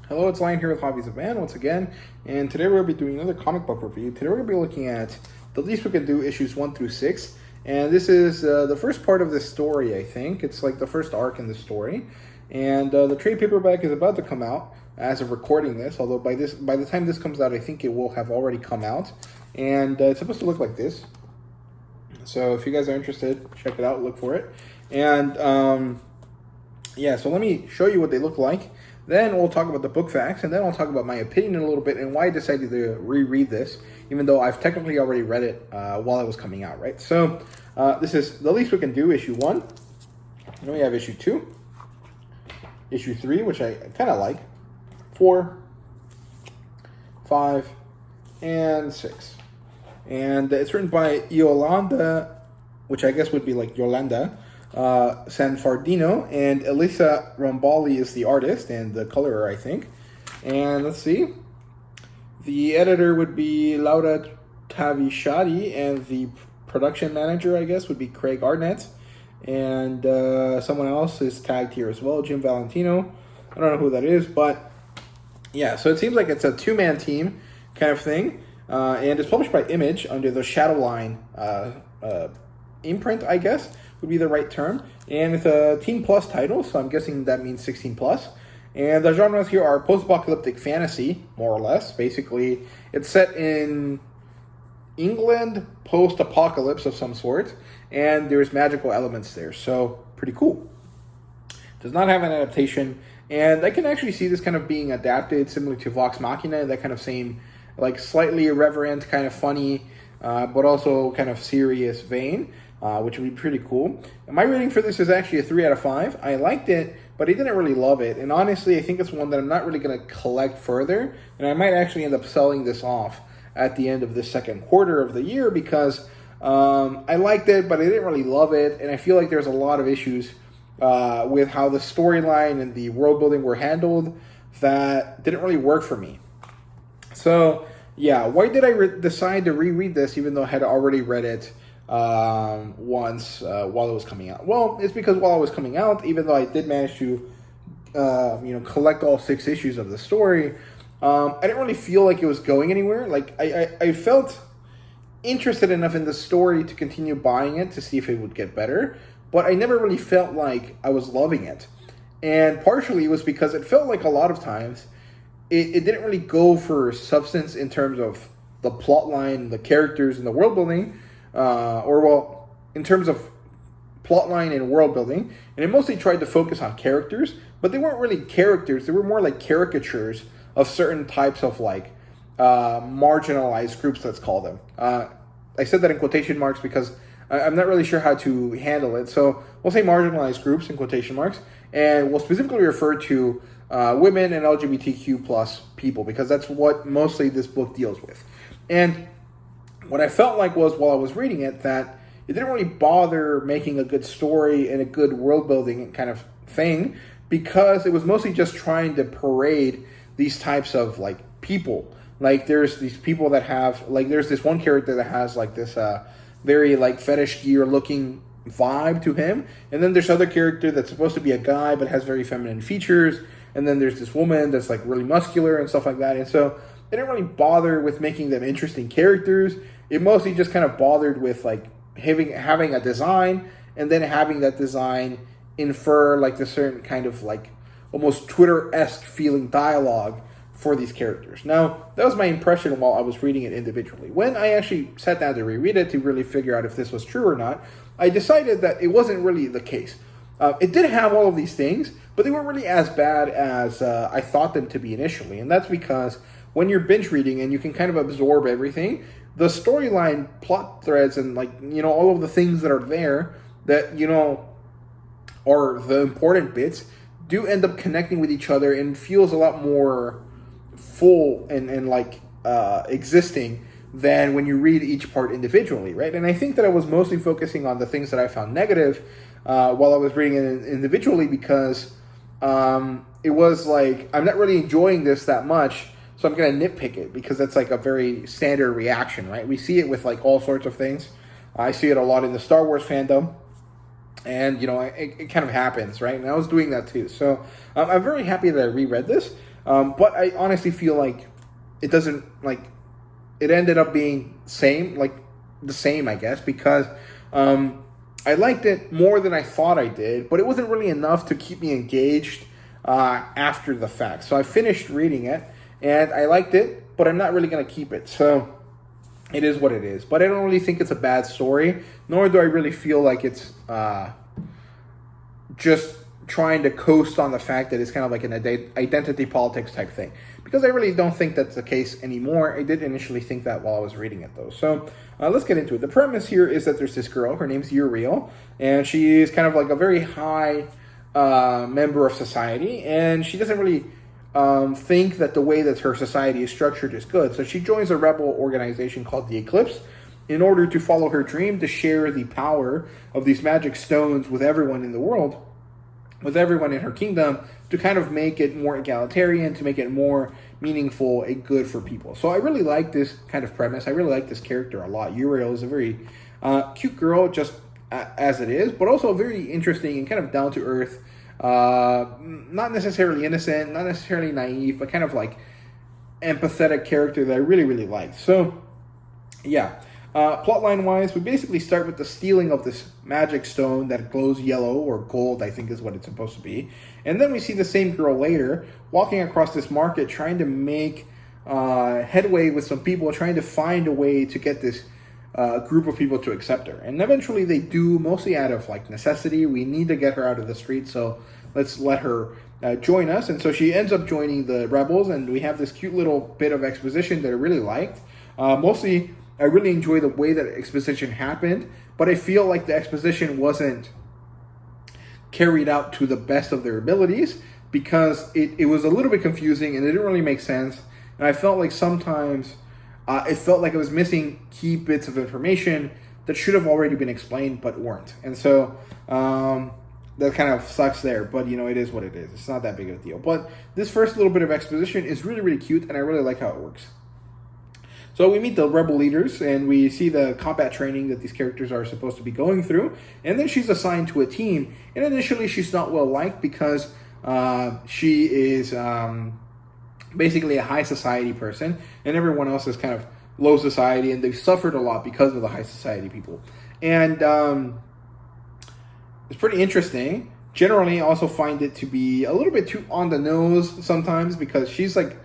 Hello, it's Lion here with HobbiesofaMan once again, and today we're going to be doing another comic book review. Today we're going to be looking at The Least We Can Do issues 1 through 6, and this is the first part of the story, I think. It's like the first arc in the story, and the trade paperback is about to come out as of recording this, although by the time this comes out, I think it will have already come out, and it's supposed to look like this. So if you guys are interested, check it out, look for it, and yeah, so let me show you what they look like. Then we'll talk about the book facts, and then I'll talk about my opinion a little bit and why I decided to reread this, even though I've technically already read it while it was coming out, right? So this is The Least We Can Do, issue 1. Then we have issue 2, issue 3, which I kind of like, 4, 5, and 6. And it's written by Yolanda, which I guess would be like Yolanda, Sanfardino, and Elisa Romboli is the artist and the colorer, I think. And let's see, the editor would be Laura Tavishadi, and the production manager, I guess, would be Craig Arnett, and someone else is tagged here as well, Jim Valentino. I don't know who that is, but yeah, so it seems like it's a two-man team kind of thing, and it's published by Image under the Shadowline imprint, I guess would be the right term, and it's a Teen Plus title, so I'm guessing that means 16 plus. And the genres here are post-apocalyptic fantasy, more or less. Basically, it's set in England, post-apocalypse of some sort, and there's magical elements there, so pretty cool. Does not have an adaptation, and I can actually see this kind of being adapted similar to Vox Machina, that kind of same, like, slightly irreverent, kind of funny, but also kind of serious vein. Which would be pretty cool. And my rating for this is actually a 3 out of 5. I liked it, but I didn't really love it. And honestly, I think it's one that I'm not really going to collect further. And I might actually end up selling this off at the end of the second quarter of the year because I liked it, but I didn't really love it. And I feel like there's a lot of issues with how the storyline and the world building were handled that didn't really work for me. So, yeah, why did I decide to reread this even though I had already read it once while it was coming out? Well, it's because while it was coming out, even though I did manage to collect all 6 issues of the story, I didn't really feel like it was going anywhere. Like I felt interested enough in the story to continue buying it to see if it would get better, but I never really felt like I was loving it. And partially it was because it felt like a lot of times it didn't really go for substance in terms of the plot line, the characters, and the world building. In terms of plotline and world building, and it mostly tried to focus on characters, but they weren't really characters. They were more like caricatures of certain types of like marginalized groups, let's call them. I said that in quotation marks because I'm not really sure how to handle it. So we'll say marginalized groups in quotation marks, and we'll specifically refer to women and LGBTQ plus people because that's what mostly this book deals with. And what I felt like was, while I was reading it, that it didn't really bother making a good story and a good world building kind of thing because it was mostly just trying to parade these types of like people. Like there's these people that have, like there's this one character that has like this very like fetish gear looking vibe to him. And then there's other character that's supposed to be a guy but has very feminine features. And then there's this woman that's like really muscular and stuff like that. And so they didn't really bother with making them interesting characters. It mostly just kind of bothered with like having a design and then having that design infer like the certain kind of like almost Twitter-esque feeling dialogue for these characters. Now, that was my impression while I was reading it individually. When I actually sat down to reread it to really figure out if this was true or not, I decided that it wasn't really the case. It did have all of these things, but they weren't really as bad as I thought them to be initially. And that's because when you're binge reading and you can kind of absorb everything, the storyline, plot threads, and like, all of the things that are there that, are the important bits do end up connecting with each other and feels a lot more full and like existing than when you read each part individually, right? And I think that I was mostly focusing on the things that I found negative while I was reading it individually because it was like, I'm not really enjoying this that much. So I'm going to nitpick it because that's like a very standard reaction, right? We see it with like all sorts of things. I see it a lot in the Star Wars fandom. And, it kind of happens, right? And I was doing that too. So I'm very happy that I reread this. But I honestly feel like it doesn't, like, it ended up being the same, I guess, because I liked it more than I thought I did, but it wasn't really enough to keep me engaged after the fact. So I finished reading it, and I liked it, but I'm not really going to keep it. So it is what it is. But I don't really think it's a bad story, nor do I really feel like it's just trying to coast on the fact that it's kind of like an identity politics type thing. Because I really don't think that's the case anymore. I did initially think that while I was reading it, though. So let's get into it. The premise here is that there's this girl. Her name's Uriel, and she is kind of like a very high member of society, and she doesn't really think that the way that her society is structured is good. So she joins a rebel organization called the Eclipse in order to follow her dream to share the power of these magic stones with everyone in the world, with everyone in her kingdom, to kind of make it more egalitarian, to make it more meaningful and good for people. So I really like this kind of premise. I really like this character a lot. Uriel is a very cute girl, just as it is, but also very interesting and kind of down-to-earth, not necessarily innocent, not necessarily naive, but kind of like empathetic character that I really, really like. So, yeah. Plotline wise, we basically start with the stealing of this magic stone that glows yellow or gold, I think is what it's supposed to be. And then we see the same girl later walking across this market trying to make headway with some people, trying to find a way to get this group of people to accept her. And eventually they do, mostly out of like necessity. We need to get her out of the street, so let's let her join us. And so she ends up joining the rebels, and we have this cute little bit of exposition that I really liked. Mostly, I really enjoy the way that exposition happened, but I feel like the exposition wasn't carried out to the best of their abilities because it was a little bit confusing and it didn't really make sense. And I felt like sometimes it felt like it was missing key bits of information that should have already been explained but weren't. And so that kind of sucks there, but you know, it is what it is. It's not that big of a deal. But this first little bit of exposition is really, really cute, and I really like how it works. So we meet the rebel leaders, and we see the combat training that these characters are supposed to be going through. And then she's assigned to a team. And initially, she's not well liked because she is basically a high society person, and everyone else is kind of low society, and they've suffered a lot because of the high society people. And it's pretty interesting. Generally, I also find it to be a little bit too on the nose sometimes because she's like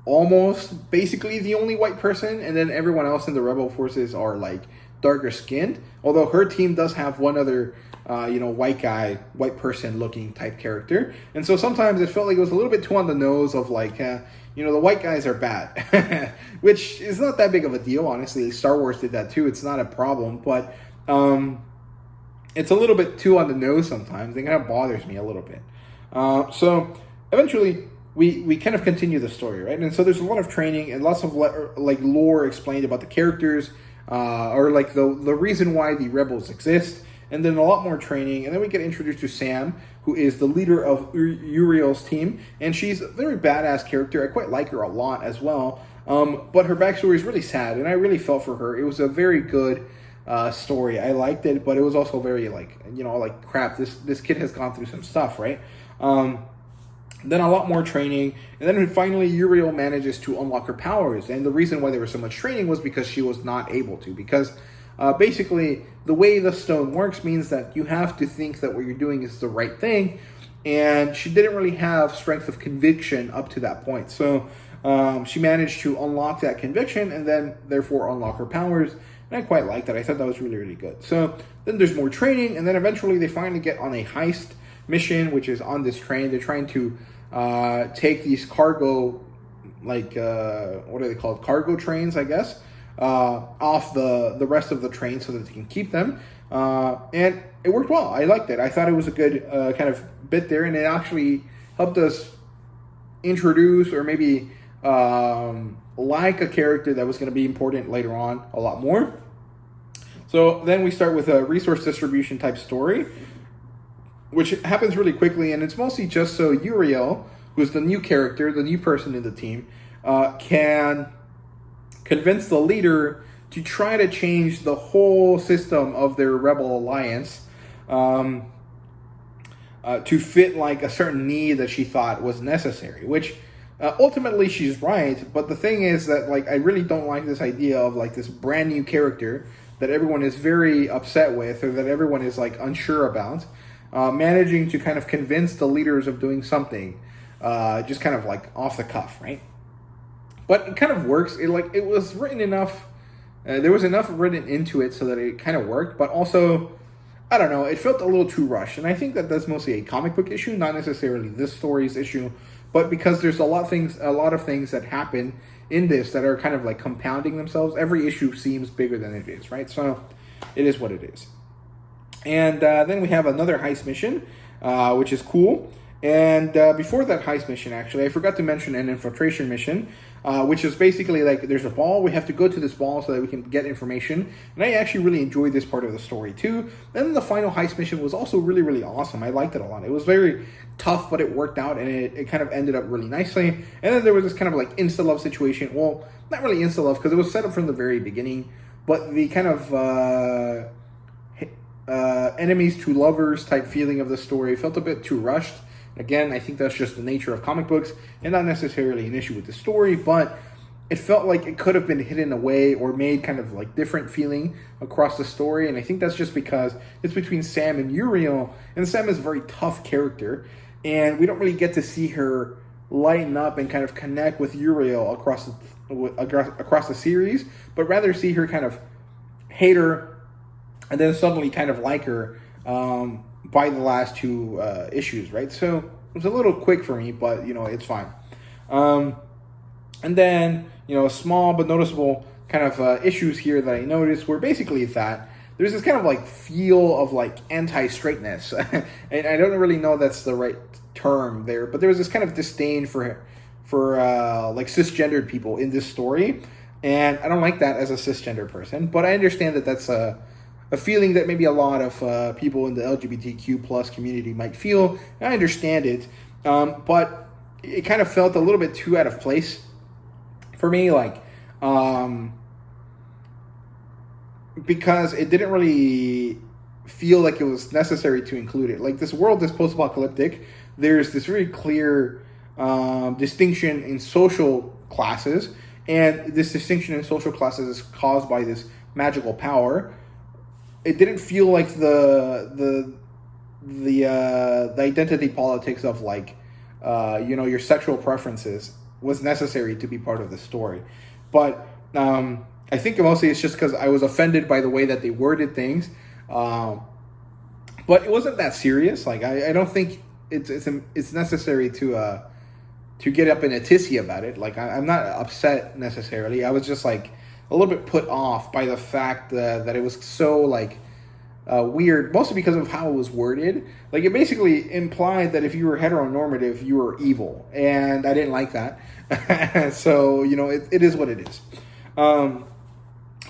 almost basically the only white person, and then everyone else in the rebel forces are like darker skinned, although her team does have one other white person looking type character. And so sometimes it felt like it was a little bit too on the nose of like the white guys are bad, which is not that big of a deal, honestly. Star Wars did that too. It's not a problem, but it's a little bit too on the nose sometimes. It kind of bothers me a little bit. So eventually we kind of continue the story, right? And so there's a lot of training and lots of like lore explained about the characters, or like the reason why the rebels exist, and then a lot more training. And then we get introduced to Sam, who is the leader of Uriel's team, and she's a very badass character. I quite like her a lot as well, but her backstory is really sad, and I really felt for her. It was a very good story. I liked it, but it was also very like crap. This kid has gone through some stuff, right? Then a lot more training, and then finally Uriel manages to unlock her powers. And the reason why there was so much training was because she was not able to. Because basically, the way the stone works means that you have to think that what you're doing is the right thing, and she didn't really have strength of conviction up to that point. So she managed to unlock that conviction, and then therefore unlock her powers. And I quite liked that. I thought that was really, really good. So then there's more training, and then eventually they finally get on a heist mission, which is on this train. They're trying to take these cargo, what are they called? Cargo trains, I guess, off the rest of the train so that they can keep them. And it worked well. I liked it. I thought it was a good kind of bit there, and it actually helped us introduce or maybe like a character that was going to be important later on a lot more. So then we start with a resource distribution type story, which happens really quickly, and it's mostly just so Uriel, who's the new character, the new person in the team, can convince the leader to try to change the whole system of their rebel alliance to fit like a certain need that she thought was necessary, which Ultimately, she's right, but the thing is that, like, I really don't like this idea of, like, this brand new character that everyone is very upset with, or that everyone is, like, unsure about, managing to kind of convince the leaders of doing something, just kind of, like, off the cuff, right? But it kind of works. It was written enough, there was enough written into it so that it kind of worked, but also, I don't know, it felt a little too rushed, and I think that that's mostly a comic book issue, not necessarily this story's issue, but because there's a lot of things that happen in this that are kind of like compounding themselves. Every issue seems bigger than it is, right? So it is what it is. And then we have another heist mission, which is cool. And before that heist mission, actually, I forgot to mention an infiltration mission, which is basically like there's a ball. We have to go to this ball so that we can get information. And I actually really enjoyed this part of the story too. Then the final heist mission was also really, really awesome. I liked it a lot. It was very tough, but it worked out, and it kind of ended up really nicely. And then there was this kind of like insta-love situation. Well, not really insta-love because it was set up from the very beginning, but the kind of enemies to lovers type feeling of the story felt a bit too rushed. Again, I think that's just the nature of comic books and not necessarily an issue with the story, but it felt like it could have been hidden away or made kind of like different feeling across the story. And I think that's just because it's between Sam and Uriel, and Sam is a very tough character, and we don't really get to see her lighten up and kind of connect with Uriel across the series, but rather see her kind of hate her and then suddenly kind of like her by the last two issues, right? So it was a little quick for me, but, you know, it's fine. And then, you know, small but noticeable kind of issues here that I noticed were basically that there's this kind of like feel of like anti-straightness. And I don't really know that's the right term there, but there was this kind of disdain for like cisgendered people in this story. And I don't like that as a cisgender person, but I understand that that's a feeling that maybe a lot of people in the LGBTQ plus community might feel. And I understand it, but it kind of felt a little bit too out of place for me, like, because it didn't really feel like it was necessary to include it. Like, this world is post-apocalyptic. There's this very clear distinction in social classes, and this distinction in social classes is caused by this magical power. It didn't feel like the identity politics of like you know, your sexual preferences was necessary to be part of the story. But I think mostly it's just because I was offended by the way that they worded things. But it wasn't that serious. Like, I don't think it's necessary to get up in a tizzy about it. Like, I'm not upset necessarily. I was just like a little bit put off by the fact that it was so like weird, mostly because of how it was worded. Like, it basically implied that if you were heteronormative, you were evil, and I didn't like that. So, you know, it is what it is.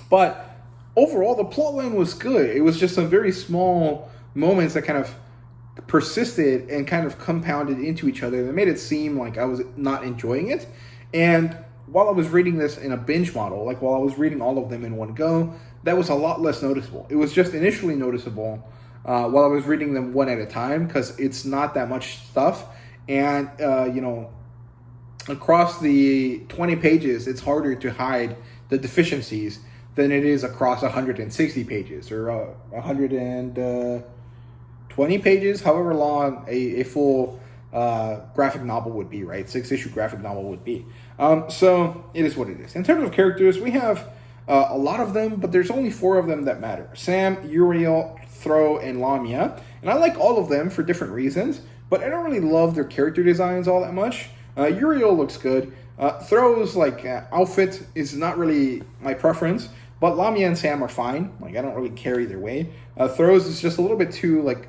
But overall, the plotline was good. It was just some very small moments that kind of persisted and kind of compounded into each other that made it seem like I was not enjoying it. And while I was reading this in a binge model, like while I was reading all of them in one go, that was a lot less noticeable. It was just initially noticeable while I was reading them one at a time, because it's not that much stuff. And, you know, across the 20 pages, it's harder to hide the deficiencies than it is across 160 pages or 120 pages, however long a full graphic novel would be, right? 6-issue graphic novel would be. So it is what it is. In terms of characters, we have a lot of them, but there's only 4 of them that matter: Sam, Uriel, Thro, and Lamia. And I like all of them for different reasons, but I don't really love their character designs all that much. Uriel looks good. Thro's like outfit is not really my preference, but Lamia and Sam are fine. Like, I don't really care either way. Thro's is just a little bit too like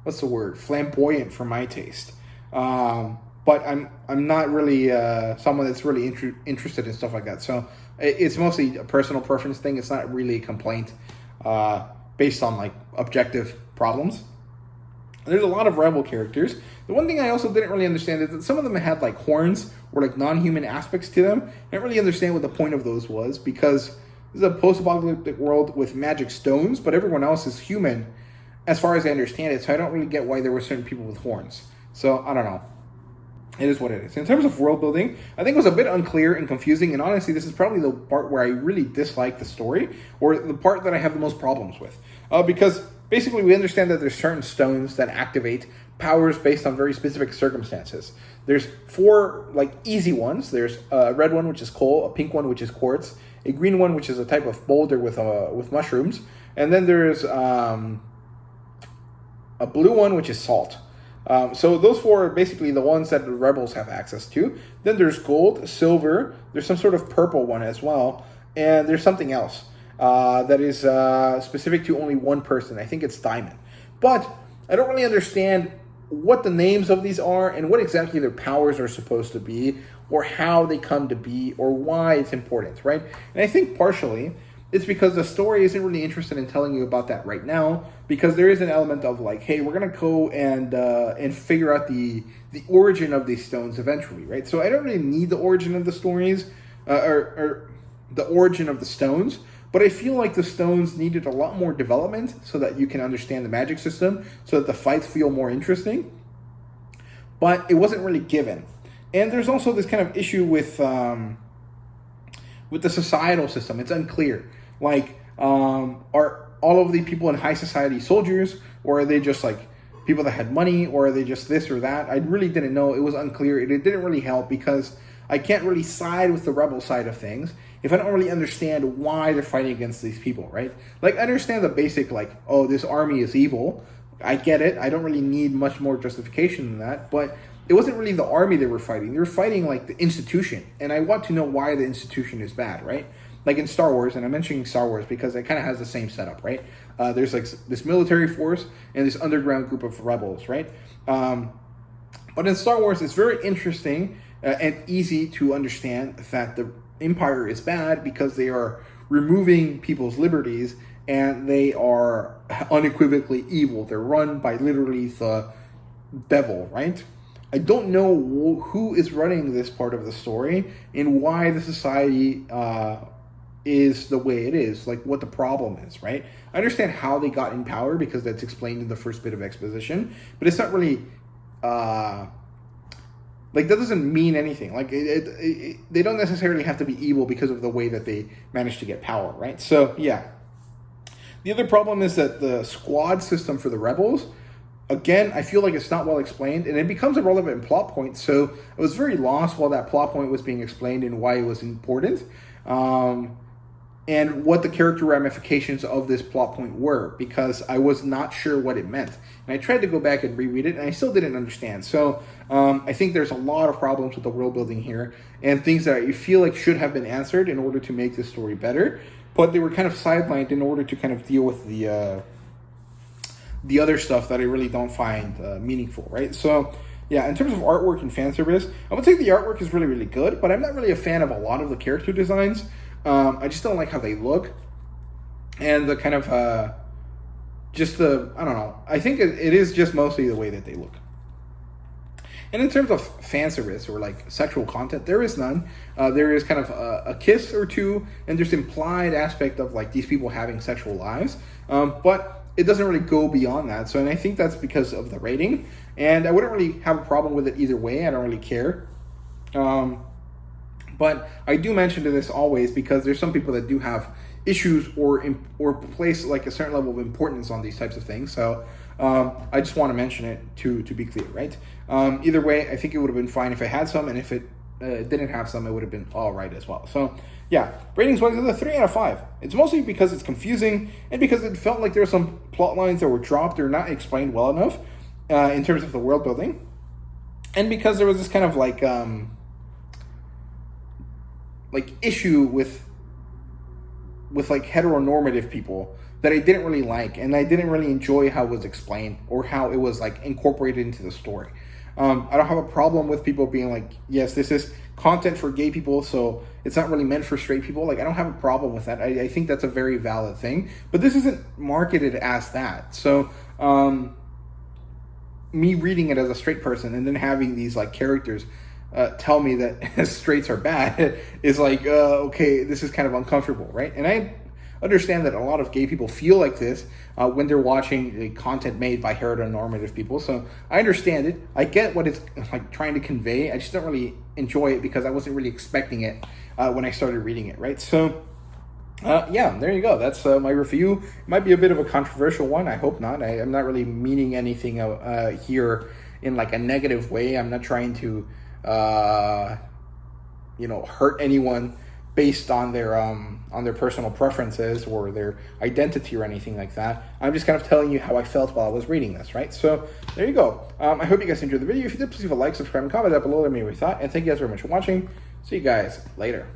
what's the word? Flamboyant for my taste. But I'm not really someone that's really interested in stuff like that. So it's mostly a personal preference thing. It's not really a complaint based on like objective problems. There's a lot of rebel characters. The one thing I also didn't really understand is that some of them had like horns or like non-human aspects to them. I didn't really understand what the point of those was, because this is a post-apocalyptic world with magic stones, but everyone else is human as far as I understand it. So I don't really get why there were certain people with horns. So I don't know. it is what it is. In terms of world building, I think it was a bit unclear and confusing, and honestly, this is probably the part where I really dislike the story, or the part that I have the most problems with. Because basically we understand that there's certain stones that activate powers based on very specific circumstances. There's 4 like easy ones. There's a red one, which is coal, a pink one, which is quartz, a green one, which is a type of boulder with mushrooms, and then there's a blue one, which is salt. So those 4 are basically the ones that the rebels have access to. Then there's gold, silver, there's some sort of purple one as well, and there's something else that is specific to only one person. I think it's diamond. But I don't really understand what the names of these are and what exactly their powers are supposed to be, or how they come to be, or why it's important, right? And I think partially it's because the story isn't really interested in telling you about that right now, because there is an element of like, hey, we're gonna go and figure out the origin of these stones eventually, right? So I don't really need the origin of the stories or the origin of the stones, but I feel like the stones needed a lot more development so that you can understand the magic system, so that the fights feel more interesting. But it wasn't really given. And there's also this kind of issue with the societal system. It's unclear. Like, are all of the people in high society soldiers, or are they just like people that had money, or are they just this or that? I really didn't know. It was unclear. It didn't really help, because I can't really side with the rebel side of things if I don't really understand why they're fighting against these people, right? Like, I understand the basic, like, oh, this army is evil. I get it. I don't really need much more justification than that. But it wasn't really the army they were fighting. They were fighting, like, the institution. And I want to know why the institution is bad, right? Like in Star Wars, and I'm mentioning Star Wars because it kind of has the same setup, right? There's, like, this military force and this underground group of rebels, right? But in Star Wars, it's very interesting and easy to understand that the Empire is bad because they are removing people's liberties, and they are unequivocally evil. They're run by literally the devil, right? I don't know who is running this part of the story and why the society is the way it is, like what the problem is, right? I understand how they got in power because that's explained in the first bit of exposition, but it's not really like, that doesn't mean anything. Like, they don't necessarily have to be evil because of the way that they managed to get power, right? So, yeah. The other problem is that the squad system for the rebels, again, I feel like it's not well explained, and it becomes a relevant plot point. So I was very lost while that plot point was being explained and why it was important, and what the character ramifications of this plot point were, because I was not sure what it meant. And I tried to go back and reread it, and I still didn't understand. So I think there's a lot of problems with the world building here, and things that I feel like should have been answered in order to make this story better, but they were kind of sidelined in order to kind of deal with the other stuff that I really don't find meaningful, right? So, yeah, in terms of artwork and fan service, I would say the artwork is really, really good, but I'm not really a fan of a lot of the character designs. I just don't like how they look, and the kind of I don't know. I think it is just mostly the way that they look. And in terms of fan service or like sexual content, there is none. There is kind of a kiss or two, and there's implied aspect of like these people having sexual lives, but it doesn't really go beyond that. So, and I think that's because of the rating, and I wouldn't really have a problem with it either way. I don't really care. But I do mention this always because there's some people that do have issues or place like a certain level of importance on these types of things. So I just want to mention it to be clear, right? Either way, I think it would have been fine if it had some, and if it didn't have some, it would have been all right as well. So yeah, ratings wise, it's a 3 out of 5. It's mostly because it's confusing and because it felt like there were some plot lines that were dropped or not explained well enough in terms of the world building, and because there was this kind of like issue with like heteronormative people that I didn't really like, and I didn't really enjoy how it was explained or how it was like incorporated into the story. I don't have a problem with people being like, yes, this is content for gay people, so it's not really meant for straight people. Like, I don't have a problem with that. I think that's a very valid thing, but this isn't marketed as that. So me reading it as a straight person and then having these like characters tell me that straights are bad is like, okay, this is kind of uncomfortable, right? And understand that a lot of gay people feel like this when they're watching the content made by heteronormative people. So I understand it. I get what it's like trying to convey. I just don't really enjoy it because I wasn't really expecting it when I started reading it, right? So yeah, there you go. That's my review. It might be a bit of a controversial one. I hope not. I'm not really meaning anything here in like a negative way. I'm not trying to hurt anyone based on their personal preferences or their identity or anything like that. I'm just kind of telling you how I felt while I was reading this, right? So there you go. I hope you guys enjoyed the video. If you did, please leave a like, subscribe, and comment down below. Let me know what you thought. And thank you guys very much for watching. See you guys later.